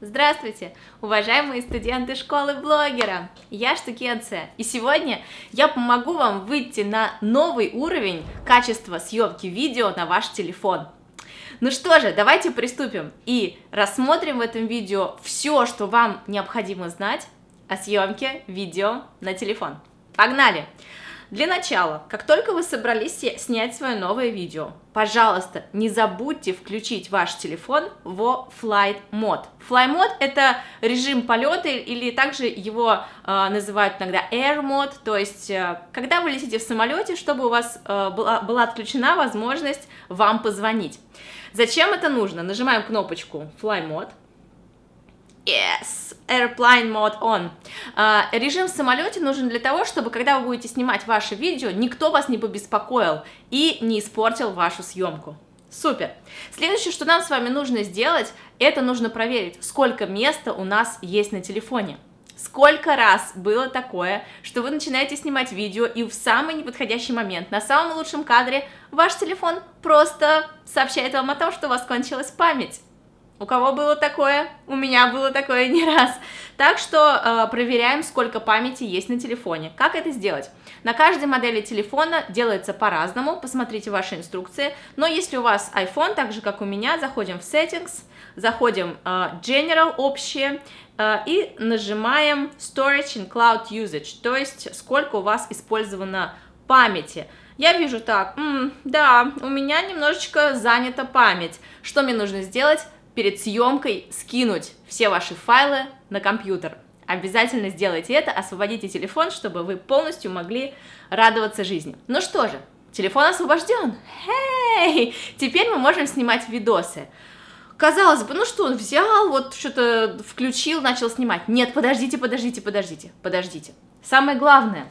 Здравствуйте, уважаемые студенты школы блогера! Я Штукенция, и сегодня я помогу вам выйти на новый уровень качества съемки видео на ваш телефон. Ну что же, давайте приступим и рассмотрим в этом видео все, что вам необходимо знать о съемке видео на телефон. Погнали! Для начала, как только вы собрались снять свое новое видео, пожалуйста, не забудьте включить ваш телефон в Flight Mode. Flight Mode — это режим полета, или также его называют иногда Air Mode, то есть когда вы летите в самолете, чтобы у вас была отключена возможность вам позвонить. Зачем это нужно? Нажимаем кнопочку Flight Mode. Yes, Airplane Mode On. Режим в самолете нужен для того, чтобы, когда вы будете снимать ваше видео, никто вас не побеспокоил и не испортил вашу съемку. Супер! Следующее, что нам с вами нужно сделать, это нужно проверить, сколько места у нас есть на телефоне. Сколько раз было такое, что вы начинаете снимать видео, и в самый неподходящий момент, на самом лучшем кадре, ваш телефон просто сообщает вам о том, что у вас кончилась память. У кого было такое? У меня было такое не раз. Так что проверяем, сколько памяти есть на телефоне. Как это сделать? На каждой модели телефона делается по-разному, посмотрите ваши инструкции. Но если у вас iPhone, так же как у меня, заходим в Settings, заходим General, общее, и нажимаем Storage and Cloud Usage, то есть сколько у вас использовано памяти. Я вижу так, да, у меня немножечко занята память. Что мне нужно сделать? Перед съемкой скинуть все ваши файлы на компьютер. Обязательно сделайте это, освободите телефон, чтобы вы полностью могли радоваться жизни. Ну что же, телефон освобожден. Хей! Теперь мы можем снимать видосы. Казалось бы, ну что, он взял, вот что-то включил, начал снимать. Нет, подождите. Самое главное,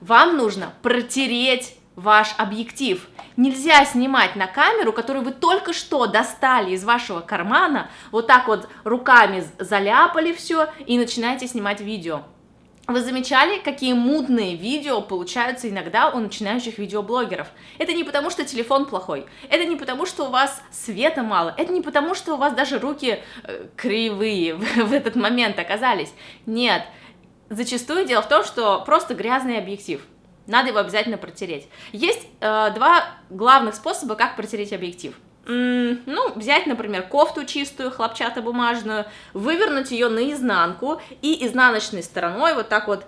вам нужно протереть ваш объектив. Нельзя снимать на камеру, которую вы только что достали из вашего кармана, вот так вот руками заляпали все и начинаете снимать видео. Вы замечали, какие мутные видео получаются иногда у начинающих видеоблогеров? Это не потому, что телефон плохой, это не потому, что у вас света мало, это не потому, что у вас даже руки кривые в этот момент оказались. Нет, зачастую дело в том, что просто грязный объектив. Надо его обязательно протереть. Есть два главных способа, как протереть объектив. Взять, например, кофту чистую, хлопчатобумажную, вывернуть ее наизнанку и изнаночной стороной вот так вот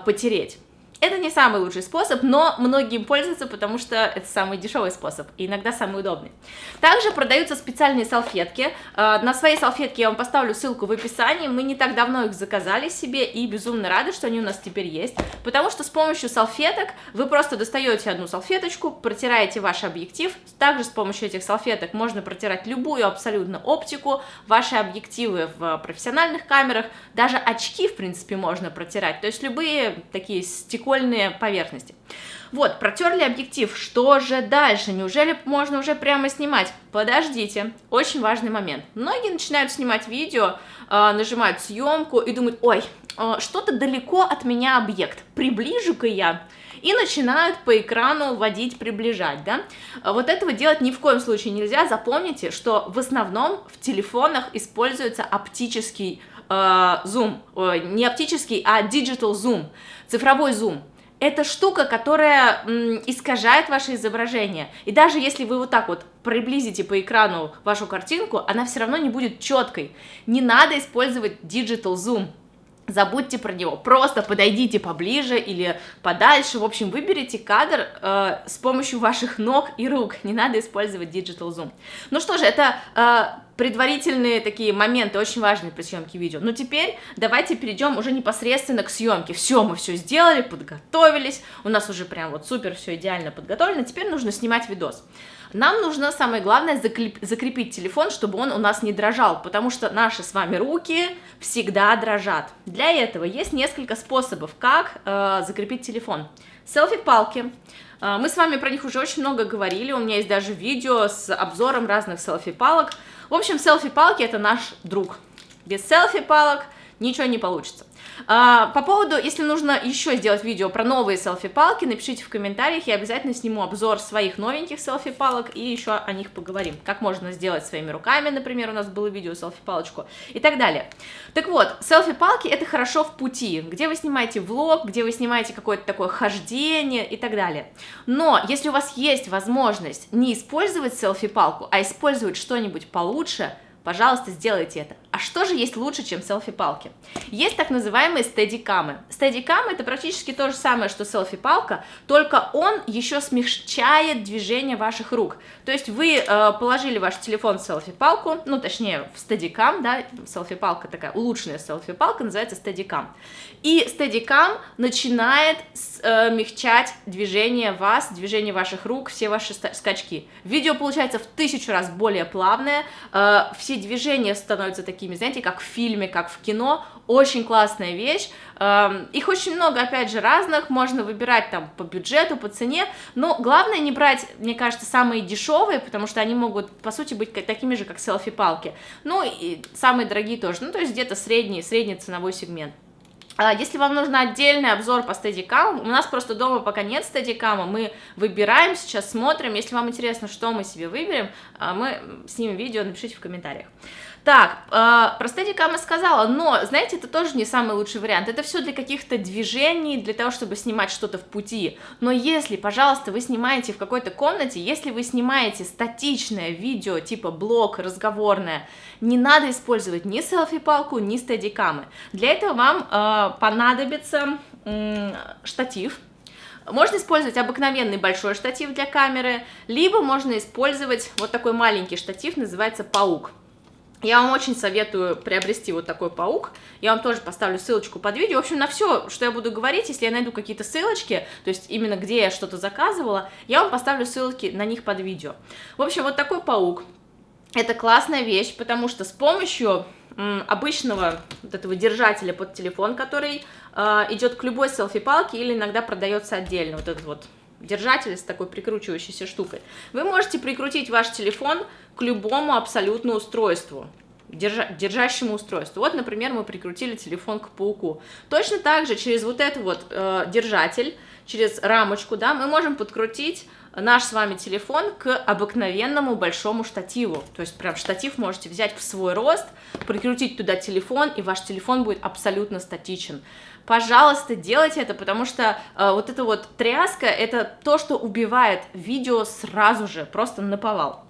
потереть. Это не самый лучший способ, но многие им пользуются, потому что это самый дешевый способ и иногда самый удобный. Также продаются специальные салфетки. На своей салфетке я вам поставлю ссылку в описании. Мы не так давно их заказали себе и безумно рады, что они у нас теперь есть, потому что с помощью салфеток вы просто достаете одну салфеточку, протираете ваш объектив. Также с помощью этих салфеток можно протирать любую абсолютно оптику, ваши объективы в профессиональных камерах, даже очки, в принципе, можно протирать, то есть любые такие стеклянные поверхности. Вот, протерли объектив. Что же дальше? Неужели можно уже прямо снимать? Подождите, очень важный момент. Многие начинают снимать видео, нажимают съемку и думают: ой, что-то далеко от меня объект, приближу-ка я. И начинают по экрану водить, приближать, да? Вот этого делать ни в коем случае нельзя. Запомните, что в основном в телефонах используется оптический зум, не оптический, а digital zoom, цифровой зум. Это штука, которая искажает ваше изображение. И даже если вы вот так вот приблизите по экрану вашу картинку, она все равно не будет четкой. Не надо использовать digital zoom. Забудьте про него, просто подойдите поближе или подальше, в общем, выберите кадр с помощью ваших ног и рук, не надо использовать digital zoom. Ну что же, это предварительные такие моменты, очень важные при съемке видео. Но теперь давайте перейдем уже непосредственно к съемке. Все, мы все сделали, подготовились, у нас уже прям вот супер, все идеально подготовлено, теперь нужно снимать видос. Нам нужно, самое главное, закрепить телефон, чтобы он у нас не дрожал, потому что наши с вами руки всегда дрожат. Для этого есть несколько способов, как закрепить телефон. Селфи-палки. Мы с вами про них уже очень много говорили, у меня есть даже видео с обзором разных селфи-палок. В общем, селфи-палки — это наш друг. Без селфи-палок ничего не получится. По поводу, если нужно еще сделать видео про новые селфи-палки, напишите в комментариях, я обязательно сниму обзор своих новеньких селфи-палок и еще о них поговорим. Как можно сделать своими руками, например, у нас было видео селфи-палочку и так далее. Так вот, селфи-палки это хорошо в пути, где вы снимаете влог, где вы снимаете какое-то такое хождение и так далее. Но если у вас есть возможность не использовать селфи-палку, а использовать что-нибудь получше, пожалуйста, сделайте это. А что же есть лучше, чем селфи-палки? Есть так называемые стедикамы. Стедикам это практически то же самое, что селфи-палка, только он еще смягчает движение ваших рук. То есть вы положили ваш телефон в селфи-палку, ну точнее в стедикам, да, селфи-палка такая, улучшенная селфи-палка называется стедикам. И стедикам начинает смягчать движение вас, движение ваших рук, все ваши скачки. Видео получается в 1000 раз более плавное, все движения становятся такими, знаете, как в фильме, как в кино, очень классная вещь, их очень много, опять же, разных, можно выбирать там по бюджету, по цене, но главное не брать, мне кажется, самые дешевые, потому что они могут, по сути, быть такими же, как селфи-палки, ну и самые дорогие тоже, ну то есть где-то средний ценовой сегмент. Если вам нужен отдельный обзор по стедикаму, у нас просто дома пока нет стедикама, мы выбираем, сейчас смотрим, если вам интересно, что мы себе выберем, мы снимем видео, напишите в комментариях. Так, про стедикам я сказала, но, знаете, это тоже не самый лучший вариант, это все для каких-то движений, для того, чтобы снимать что-то в пути, но если, пожалуйста, вы снимаете в какой-то комнате, если вы снимаете статичное видео, типа блог, разговорное, не надо использовать ни селфи-палку, ни стедикамы, для этого вам понадобится штатив. Можно использовать обыкновенный большой штатив для камеры, либо можно использовать вот такой маленький штатив, называется паук. Я вам очень советую приобрести вот такой паук, я вам тоже поставлю ссылочку под видео, в общем, на все, что я буду говорить, если я найду какие-то ссылочки, то есть именно где я что-то заказывала, я вам поставлю ссылки на них под видео. В общем, вот такой паук, это классная вещь, потому что с помощью обычного вот этого держателя под телефон, который идет к любой селфи-палке или иногда продается отдельно, вот этот вот держатель с такой прикручивающейся штукой. Вы можете прикрутить ваш телефон к любому абсолютно устройству, держащему устройству. Вот, например, мы прикрутили телефон к пауку. Точно так же через вот этот вот держатель, через рамочку, да, мы можем подкрутить наш с вами телефон к обыкновенному большому штативу. То есть прям штатив можете взять в свой рост, прикрутить туда телефон, и ваш телефон будет абсолютно статичен. Пожалуйста, делайте это, потому что вот эта вот тряска, это то, что убивает видео сразу же, просто наповал.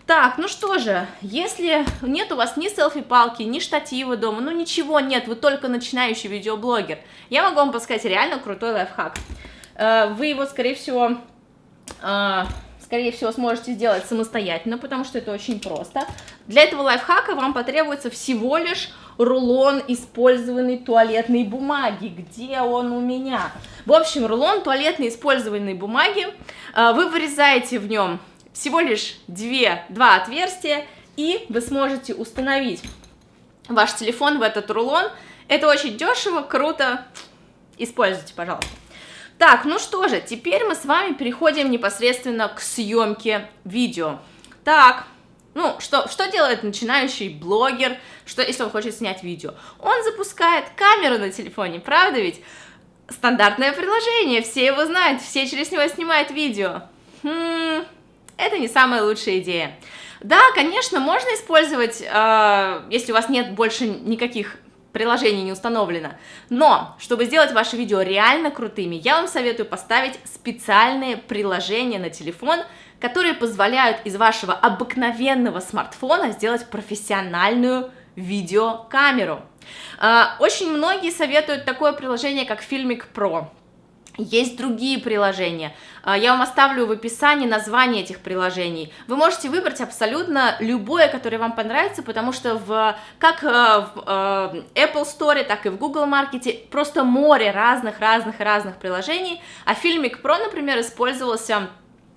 Так, ну что же, если нет у вас ни селфи-палки, ни штатива дома, ну ничего нет, вы только начинающий видеоблогер, я могу вам подсказать реально крутой лайфхак. Вы его, скорее всего, сможете сделать самостоятельно, потому что это очень просто. Для этого лайфхака вам потребуется всего лишь рулон использованной туалетной бумаги. Где он у меня? В общем, рулон туалетной использованной бумаги, вы вырезаете в нем всего лишь два отверстия, и вы сможете установить ваш телефон в этот рулон. Это очень дешево, круто. Используйте, пожалуйста. Так, ну что же, теперь мы с вами переходим непосредственно к съемке видео. Так, ну что делает начинающий блогер, если он хочет снять видео? Он запускает камеру на телефоне, правда ведь? Стандартное приложение, все его знают, все через него снимают видео. Это не самая лучшая идея. Да, конечно, можно использовать, если у вас нет больше никаких приложений не установлено, но чтобы сделать ваши видео реально крутыми, я вам советую поставить специальные приложения на телефон, которые позволяют из вашего обыкновенного смартфона сделать профессиональную видеокамеру. Очень многие советуют такое приложение, как Filmic Pro. Есть другие приложения, я вам оставлю в описании название этих приложений. Вы можете выбрать абсолютно любое, которое вам понравится, потому что как в Apple Store, так и в Google Market просто море разных приложений, а Filmic Pro, например, использовался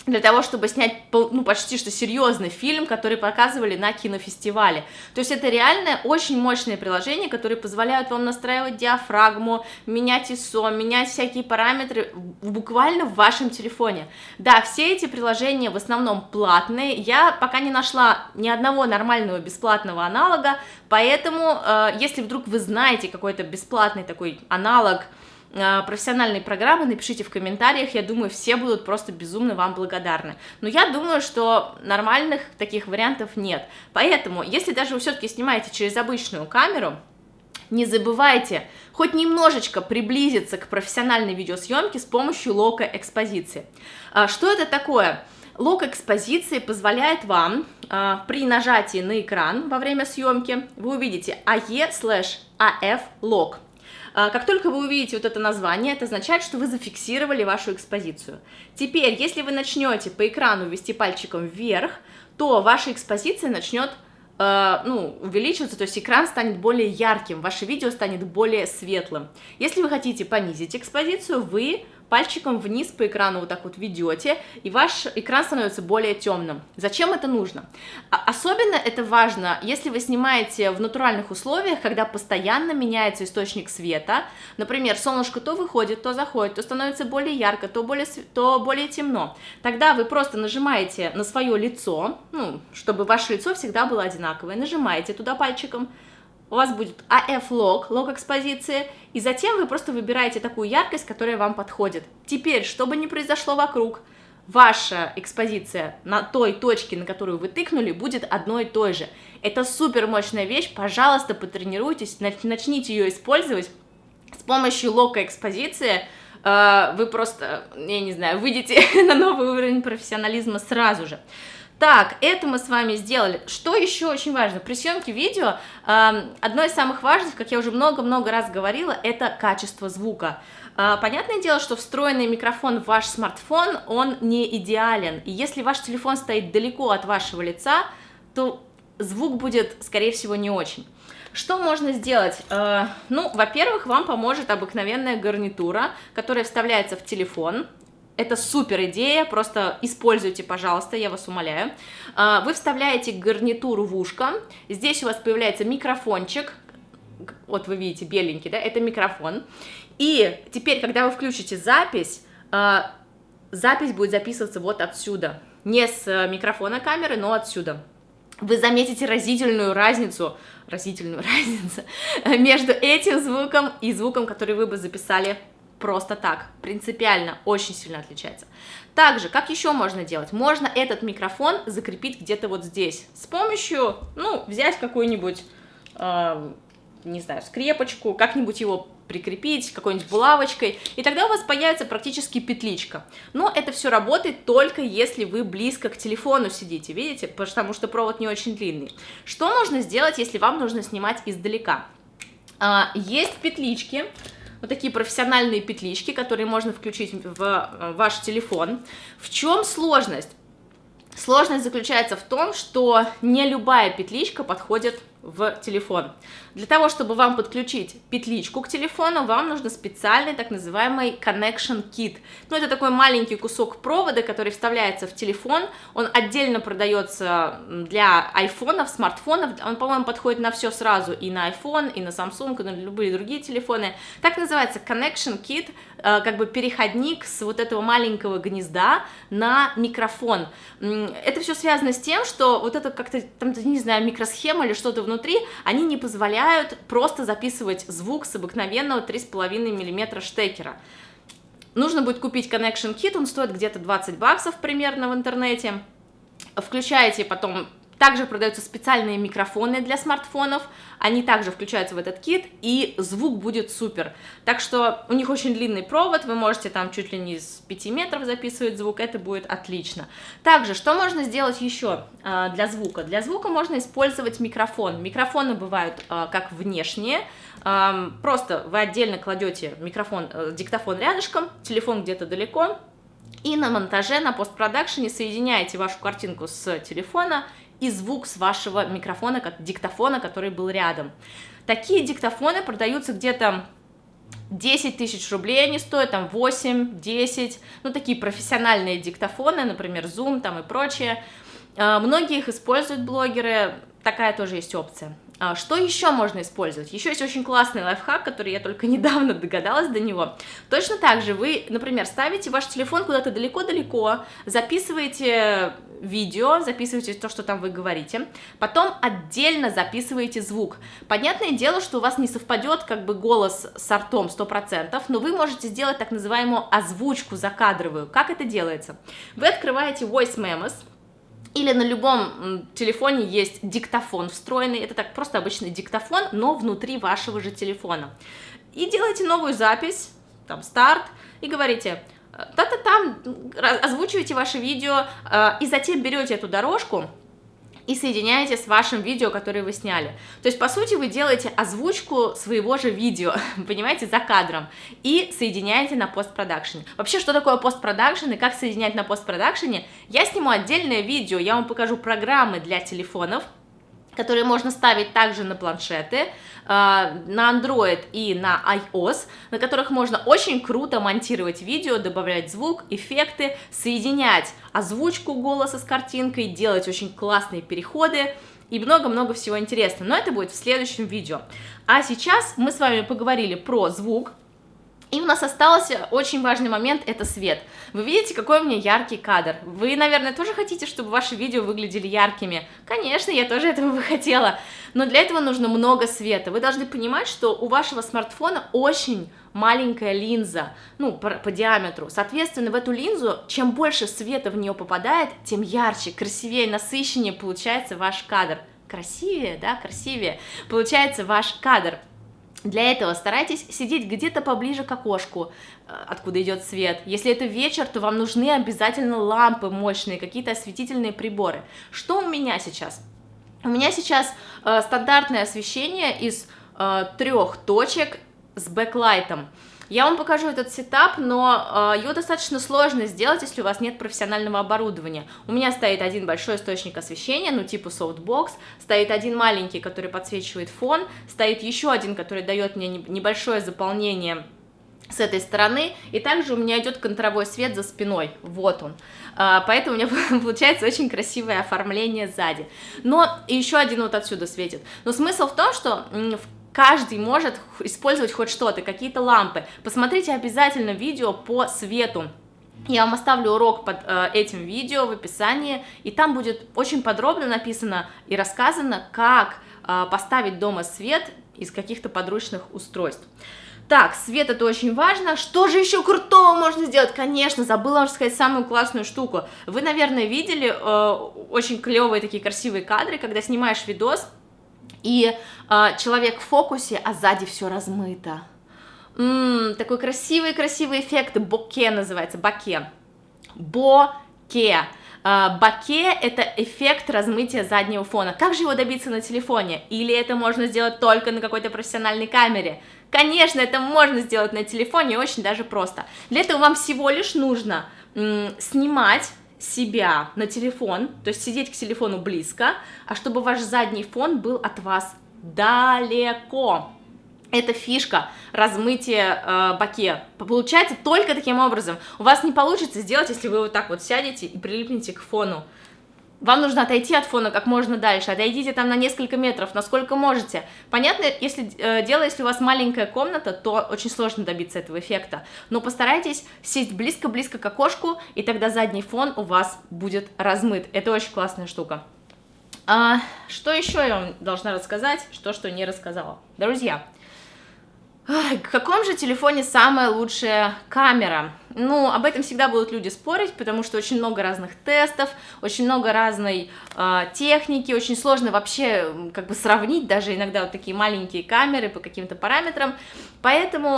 для того, чтобы снять, ну, почти что серьезный фильм, который показывали на кинофестивале. То есть это реально очень мощные приложения, которые позволяют вам настраивать диафрагму, менять ISO, менять всякие параметры буквально в вашем телефоне. Да, все эти приложения в основном платные, я пока не нашла ни одного нормального бесплатного аналога, поэтому, если вдруг вы знаете какой-то бесплатный такой аналог профессиональные программы, напишите в комментариях, я думаю, все будут просто безумно вам благодарны. Но я думаю, что нормальных таких вариантов нет. Поэтому, если даже вы все-таки снимаете через обычную камеру, не забывайте хоть немножечко приблизиться к профессиональной видеосъемке с помощью лока-экспозиции. Что это такое? Лок экспозиции позволяет вам при нажатии на экран во время съемки, вы увидите AE/AF лок. Как только вы увидите вот это название, это означает, что вы зафиксировали вашу экспозицию. Теперь, если вы начнете по экрану вести пальчиком вверх, то ваша экспозиция начнет увеличиваться, то есть экран станет более ярким, ваше видео станет более светлым. Если вы хотите понизить экспозицию, вы пальчиком вниз по экрану вот так вот ведете, и ваш экран становится более темным. Зачем это нужно? Особенно это важно, если вы снимаете в натуральных условиях, когда постоянно меняется источник света. Например, солнышко то выходит, то заходит, то становится более ярко, то более темно. Тогда вы просто нажимаете на свое лицо, чтобы ваше лицо всегда было одинаковое, нажимаете туда пальчиком, у вас будет AF-лог, лог экспозиции, и затем вы просто выбираете такую яркость, которая вам подходит. Теперь, что бы ни произошло вокруг, ваша экспозиция на той точке, на которую вы тыкнули, будет одной и той же. Это супер мощная вещь, пожалуйста, потренируйтесь, начните ее использовать. С помощью лока экспозиции вы просто, я не знаю, выйдете на новый уровень профессионализма сразу же. Так, это мы с вами сделали. Что еще очень важно? При съемке видео одно из самых важных, как я уже много-много раз говорила, это качество звука. Понятное дело, что встроенный микрофон в ваш смартфон, он не идеален. И если ваш телефон стоит далеко от вашего лица, то звук будет, скорее всего, не очень. Что можно сделать? Во-первых, вам поможет обыкновенная гарнитура, которая вставляется в телефон. Это супер идея, просто используйте, пожалуйста, я вас умоляю. Вы вставляете гарнитуру в ушко, здесь у вас появляется микрофончик, вот вы видите беленький, да, это микрофон. И теперь, когда вы включите запись, запись будет записываться вот отсюда, не с микрофона камеры, но отсюда. Вы заметите разительную разницу между этим звуком и звуком, который вы бы записали просто так, принципиально, очень сильно отличается. Также, как еще можно делать? Можно этот микрофон закрепить где-то вот здесь, с помощью, взять какую-нибудь, не знаю, скрепочку, как-нибудь его прикрепить какой-нибудь булавочкой, и тогда у вас появится практически петличка. Но это все работает только если вы близко к телефону сидите, видите, потому что провод не очень длинный. Что можно сделать, если вам нужно снимать издалека? Есть петлички, вот такие профессиональные петлички, которые можно включить в ваш телефон. В чем сложность? Сложность заключается в том, что не любая петличка подходит в телефон. Для того, чтобы вам подключить петличку к телефону, вам нужно специальный так называемый connection kit. Это такой маленький кусок провода, который вставляется в телефон. Он отдельно продается для айфонов, смартфонов. Он, по-моему, подходит на все сразу, и на iPhone, и на Samsung, и на любые другие телефоны. Так называется connection kit, как бы переходник с вот этого маленького гнезда на микрофон. Это все связано с тем, что вот это как-то, там, не знаю, микросхема или что-то внутри, они не позволяют просто записывать звук с обыкновенного 3,5 мм штекера. Нужно будет купить connection kit, он стоит где-то $20 примерно в интернете. Включаете потом, также продаются специальные микрофоны для смартфонов, они также включаются в этот кит, и звук будет супер. Так что у них очень длинный провод, вы можете там чуть ли не с 5 метров записывать звук, это будет отлично. Также, что можно сделать еще для звука? Для звука можно использовать микрофон. Микрофоны бывают как внешние, просто вы отдельно кладете диктофон рядышком, телефон где-то далеко, и на монтаже, на постпродакшене соединяете вашу картинку с телефона и звук с вашего микрофона, диктофона, который был рядом. Такие диктофоны продаются где-то 10 тысяч рублей они стоят, там 8, 10, ну такие профессиональные диктофоны, например, Zoom там и прочее. Многие их используют блогеры, такая тоже есть опция. Что еще можно использовать? Еще есть очень классный лайфхак, который я только недавно догадалась до него. Точно так же вы, например, ставите ваш телефон куда-то далеко-далеко, записываете видео, записываете то, что там вы говорите, потом отдельно записываете звук. Понятное дело, что у вас не совпадет как бы голос с ртом 100%, но вы можете сделать так называемую озвучку закадровую. Как это делается? Вы открываете Voice Memos, или на любом телефоне есть диктофон встроенный, это так просто обычный диктофон, но внутри вашего же телефона. И делаете новую запись, там, старт, и говорите, та-та-там, озвучиваете ваше видео, и затем берете эту дорожку и соединяете с вашим видео, которое вы сняли. То есть, по сути, вы делаете озвучку своего же видео, понимаете, за кадром, и соединяете на постпродакшене. Вообще, что такое постпродакшен и как соединять на постпродакшене, я сниму отдельное видео, я вам покажу программы для телефонов, которые можно ставить также на планшеты, на Android и на iOS, на которых можно очень круто монтировать видео, добавлять звук, эффекты, соединять озвучку голоса с картинкой, делать очень классные переходы и много-много всего интересного. Но это будет в следующем видео. А сейчас мы с вами поговорили про звук. И у нас остался очень важный момент, это свет. Вы видите, какой у меня яркий кадр. Вы, наверное, тоже хотите, чтобы ваши видео выглядели яркими? Конечно, я тоже этого бы хотела. Но для этого нужно много света. Вы должны понимать, что у вашего смартфона очень маленькая линза, ну, по диаметру. Соответственно, в эту линзу, чем больше света в нее попадает, тем ярче, красивее, насыщеннее получается ваш кадр. Красивее, да, красивее получается ваш кадр. Для этого старайтесь сидеть где-то поближе к окошку, откуда идет свет. Если это вечер, то вам нужны обязательно лампы мощные, какие-то осветительные приборы. Что у меня сейчас? У меня сейчас стандартное освещение из 3 точек с бэклайтом. Я вам покажу этот сетап, но его достаточно сложно сделать, если у вас нет профессионального оборудования. У меня стоит один большой источник освещения, ну типа софтбокс, стоит один маленький, который подсвечивает фон, стоит еще один, который дает мне небольшое заполнение с этой стороны, и также у меня идет контровой свет за спиной, вот он. Поэтому у меня получается очень красивое оформление сзади. Но еще один вот отсюда светит. Но смысл в том, что каждый может использовать хоть что-то, какие-то лампы. Посмотрите обязательно видео по свету. Я вам оставлю урок под этим видео в описании, и там будет очень подробно написано и рассказано, как поставить дома свет из каких-то подручных устройств. Так, свет это очень важно. Что же еще крутого можно сделать? Конечно, забыла вам сказать самую классную штуку. Вы, наверное, видели очень клевые такие красивые кадры, когда снимаешь видос, и человек в фокусе, а сзади все размыто. Такой красивый эффект, боке называется, боке. Боке. Боке – это эффект размытия заднего фона. Как же его добиться на телефоне? Или это можно сделать только на какой-то профессиональной камере? Конечно, это можно сделать на телефоне, очень даже просто. Для этого вам всего лишь нужно снимать себя на телефон, то есть сидеть к телефону близко, а чтобы ваш задний фон был от вас далеко. Это фишка размытия боке. Получается только таким образом. У вас не получится сделать, если вы вот так вот сядете и прилипнете к фону. Вам нужно отойти от фона как можно дальше, отойдите там на несколько метров, насколько можете. Понятно, если у вас маленькая комната, то очень сложно добиться этого эффекта, но постарайтесь сесть близко-близко к окошку, и тогда задний фон у вас будет размыт. Это очень классная штука. Что еще я вам должна рассказать, что не рассказала? Друзья, в каком же телефоне самая лучшая камера? Ну, об этом всегда будут люди спорить, потому что очень много разных тестов, очень много разной техники, очень сложно вообще как бы сравнить даже иногда вот такие маленькие камеры по каким-то параметрам, поэтому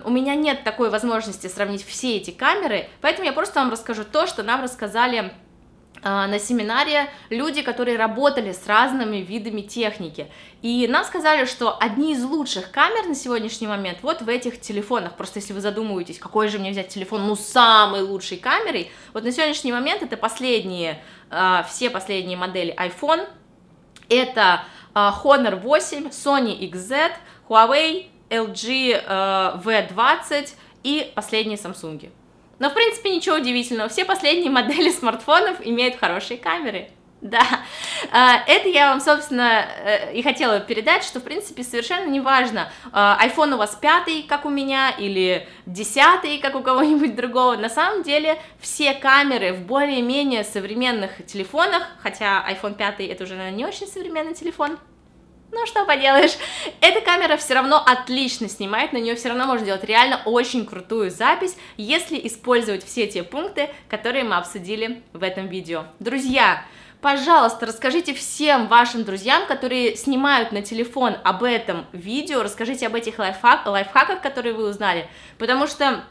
у меня нет такой возможности сравнить все эти камеры, поэтому я просто вам расскажу то, что нам рассказали на семинаре люди, которые работали с разными видами техники, и нам сказали, что одни из лучших камер на сегодняшний момент вот в этих телефонах. Просто если вы задумываетесь, какой же мне взять телефон, ну самой лучшей камерой, вот на сегодняшний момент это все последние модели iPhone, это Honor 8, Sony XZ, Huawei LG V20 и последние Samsung. Но, в принципе, ничего удивительного, все последние модели смартфонов имеют хорошие камеры. Да, это я вам, собственно, и хотела передать, что, в принципе, совершенно не важно, iPhone у вас 5, как у меня, или 10, как у кого-нибудь другого. На самом деле, все камеры в более-менее современных телефонах, хотя iPhone 5 это уже, наверное, не очень современный телефон, ну, что поделаешь, эта камера все равно отлично снимает, на нее все равно можно делать реально очень крутую запись, если использовать все те пункты, которые мы обсудили в этом видео. Друзья, пожалуйста, расскажите всем вашим друзьям, которые снимают на телефон, об этом видео, расскажите об этих лайфхаках, которые вы узнали, потому что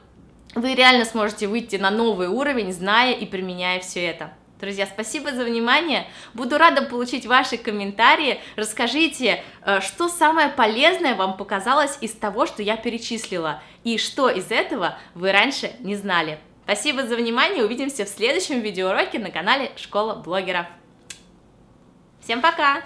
вы реально сможете выйти на новый уровень, зная и применяя все это. Друзья, спасибо за внимание, буду рада получить ваши комментарии, расскажите, что самое полезное вам показалось из того, что я перечислила, и что из этого вы раньше не знали. Спасибо за внимание, увидимся в следующем видеоуроке на канале Школа блогеров. Всем пока!